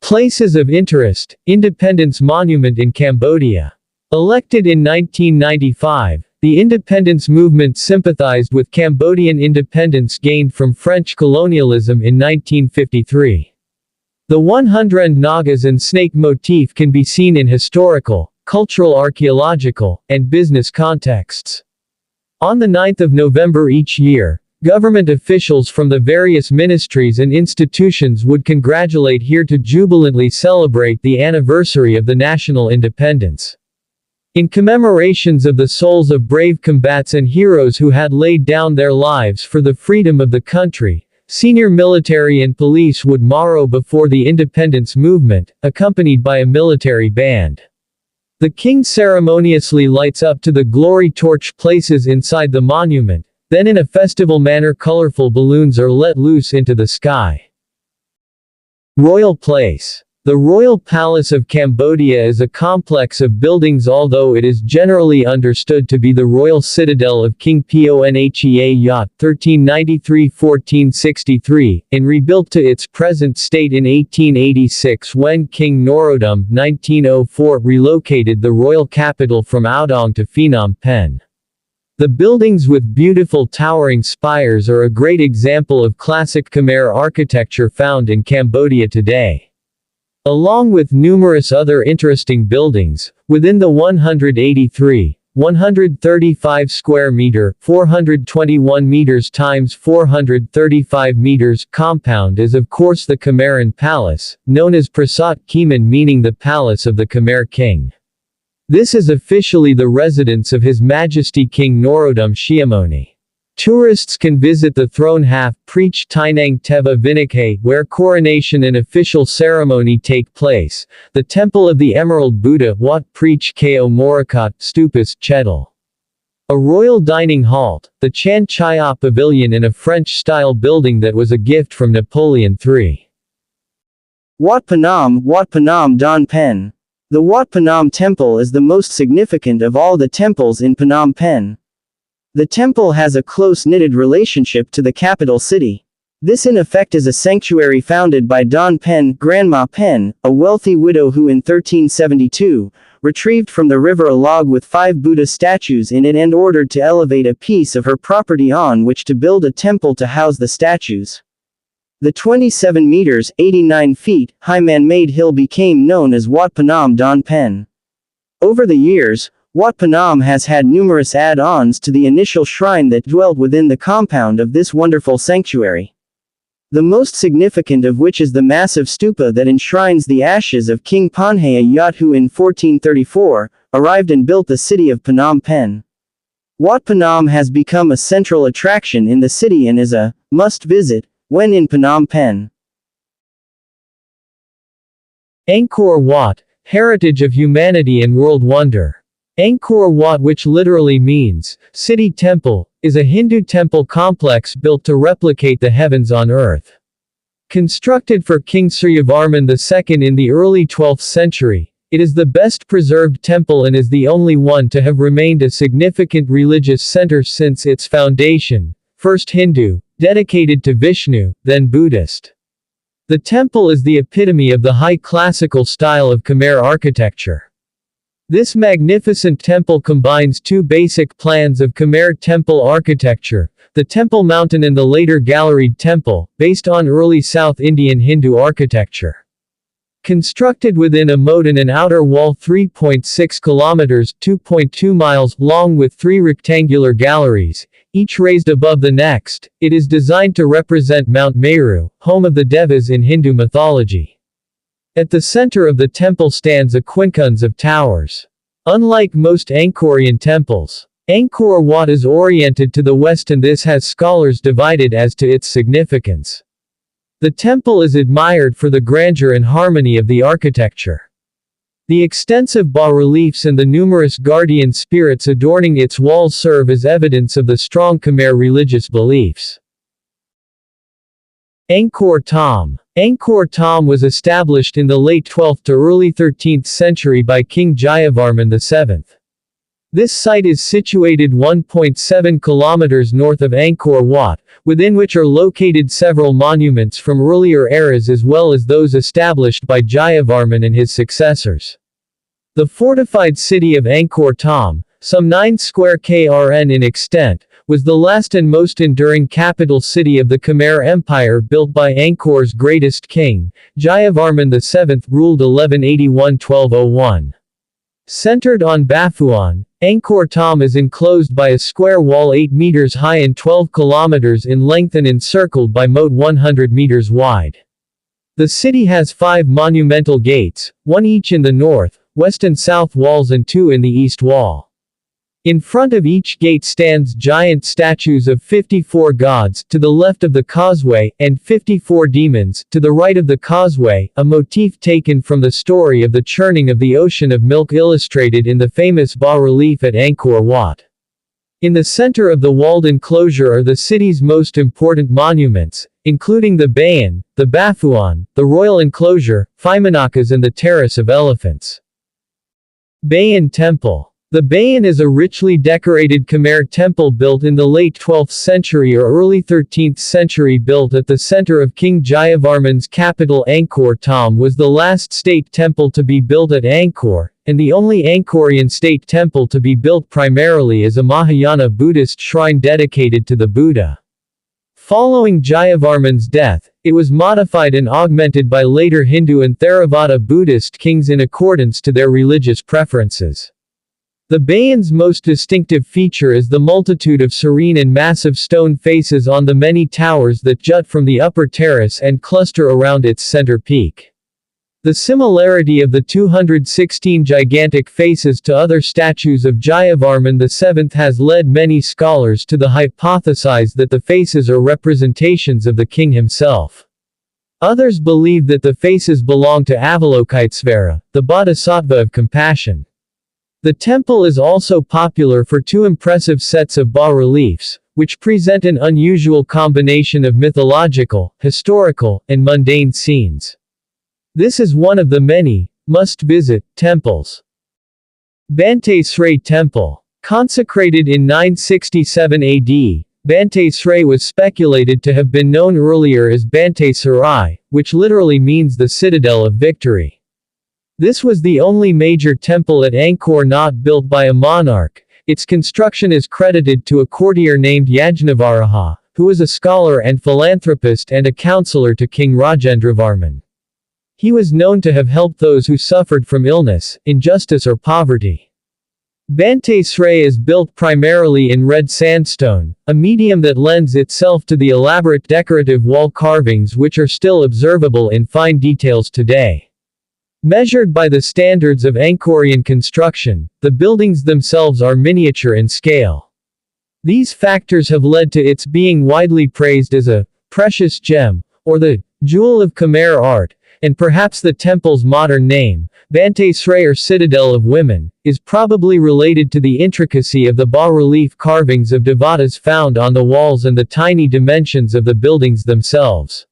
Places of interest: Independence Monument in Cambodia. Elected in 1995, the independence movement sympathized with Cambodian independence gained from French colonialism in 1953. The 100 Nagas and snake motif can be seen in historical, cultural, archaeological, and business contexts. On the 9th of November each year, government officials from the various ministries and institutions would congratulate here to jubilantly celebrate the anniversary of the national independence. In commemorations of the souls of brave combats and heroes who had laid down their lives for the freedom of the country, senior military and police would march before the independence movement, accompanied by a military band. The king ceremoniously lights up to the glory torch places inside the monument, then in a festival manner colorful balloons are let loose into the sky. Royal Place. The Royal Palace of Cambodia is a complex of buildings, although it is generally understood to be the royal citadel of King Phonhea Yat (1393–1463), and rebuilt to its present state in 1886 when King Norodom (1904) relocated the royal capital from Outong to Phnom Penh. The buildings with beautiful towering spires are a great example of classic Khmer architecture found in Cambodia today. Along with numerous other interesting buildings, within the 135 square meter, 421 meters times 435 meters compound is of course the Khmeran Palace, known as Prasat Khiman, meaning the Palace of the Khmer King. This is officially the residence of His Majesty King Norodom Sihamoni. Tourists can visit the throne half-preach Tainang Teva Vinakhe, where coronation and official ceremony take place, the Temple of the Emerald Buddha Wat Preach Ko Morakat Stupas Chetal. A royal dining hall, the Chan Chaya Pavilion in a French-style building that was a gift from Napoleon III. Wat Phnom Don Pen. The Wat Phnom Temple is the most significant of all the temples in Phnom Penh. The temple has a close-knitted relationship to the capital city. This in effect is a sanctuary founded by Don Pen, Grandma Pen, a wealthy widow who in 1372, retrieved from the river a log with 5 Buddha statues in it and ordered to elevate a piece of her property on which to build a temple to house the statues. The 27 meters, 89 feet, high man-made hill became known as Wat Phnom Don Pen. Over the years, Wat Phnom has had numerous add-ons to the initial shrine that dwelt within the compound of this wonderful sanctuary. The most significant of which is the massive stupa that enshrines the ashes of King Phonhea Yat, who in 1434, arrived and built the city of Phnom Penh. Wat Phnom has become a central attraction in the city and is a must-visit when in Phnom Penh. Angkor Wat, Heritage of Humanity and World Wonder. Angkor Wat, which literally means city temple, is a Hindu temple complex built to replicate the heavens on earth. Constructed for King Suryavarman II in the early 12th century, it is the best preserved temple and is the only one to have remained a significant religious center since its foundation, first Hindu, dedicated to Vishnu, then Buddhist. The temple is the epitome of the high classical style of Khmer architecture. This magnificent temple combines two basic plans of Khmer temple architecture, the Temple Mountain and the later Galleried Temple, based on early South Indian Hindu architecture. Constructed within a moat and an outer wall 3.6 kilometers (2.2 miles) long with 3 rectangular galleries, each raised above the next, it is designed to represent Mount Meru, home of the Devas in Hindu mythology. At the center of the temple stands a quincunx of towers. Unlike most Angkorian temples, Angkor Wat is oriented to the west, and this has scholars divided as to its significance. The temple is admired for the grandeur and harmony of the architecture. The extensive bas-reliefs and the numerous guardian spirits adorning its walls serve as evidence of the strong Khmer religious beliefs. Angkor Thom. Angkor Thom was established in the late 12th to early 13th century by King Jayavarman VII. This site is situated 1.7 kilometers north of Angkor Wat, within which are located several monuments from earlier eras as well as those established by Jayavarman and his successors. The fortified city of Angkor Thom, some 9 square km in extent, was the last and most enduring capital city of the Khmer Empire built by Angkor's greatest king, Jayavarman VII, ruled 1181–1201. Centered on Baphuon, Angkor Thom is enclosed by a square wall 8 meters high and 12 kilometers in length and encircled by moat 100 meters wide. The city has 5 monumental gates, 1 each in the north, west and south walls and 2 in the east wall. In front of each gate stands giant statues of 54 gods to the left of the causeway, and 54 demons to the right of the causeway, a motif taken from the story of the churning of the ocean of milk illustrated in the famous bas-relief at Angkor Wat. In the center of the walled enclosure are the city's most important monuments, including the Bayon, the Baphuon, the Royal Enclosure, Phimanakas and the Terrace of Elephants. Bayon Temple. The Bayon is a richly decorated Khmer temple built in the late 12th century or early 13th century. Built at the center of King Jayavarman's capital Angkor Thom, was the last state temple to be built at Angkor, and the only Angkorian state temple to be built primarily as a Mahayana Buddhist shrine dedicated to the Buddha. Following Jayavarman's death, it was modified and augmented by later Hindu and Theravada Buddhist kings in accordance to their religious preferences. The Bayon's most distinctive feature is the multitude of serene and massive stone faces on the many towers that jut from the upper terrace and cluster around its center peak. The similarity of the 216 gigantic faces to other statues of Jayavarman VII has led many scholars to the hypothesize that the faces are representations of the king himself. Others believe that the faces belong to Avalokitesvara, the bodhisattva of compassion. The temple is also popular for 2 impressive sets of bas-reliefs, which present an unusual combination of mythological, historical, and mundane scenes. This is one of the many must-visit temples. Bante Sray Temple. Consecrated in 967 AD, Bante Sray was speculated to have been known earlier as Bante Sarai, which literally means the citadel of victory. This was the only major temple at Angkor not built by a monarch. Its construction is credited to a courtier named Yajnavarha, who was a scholar and philanthropist and a counselor to King Rajendravarman. He was known to have helped those who suffered from illness, injustice or poverty. Bante Sray is built primarily in red sandstone, a medium that lends itself to the elaborate decorative wall carvings which are still observable in fine details today. Measured by the standards of Angkorian construction, the buildings themselves are miniature in scale. These factors have led to its being widely praised as a precious gem, or the jewel of Khmer art, and perhaps the temple's modern name, Bante Sray or Citadel of Women, is probably related to the intricacy of the bas-relief carvings of devatas found on the walls and the tiny dimensions of the buildings themselves.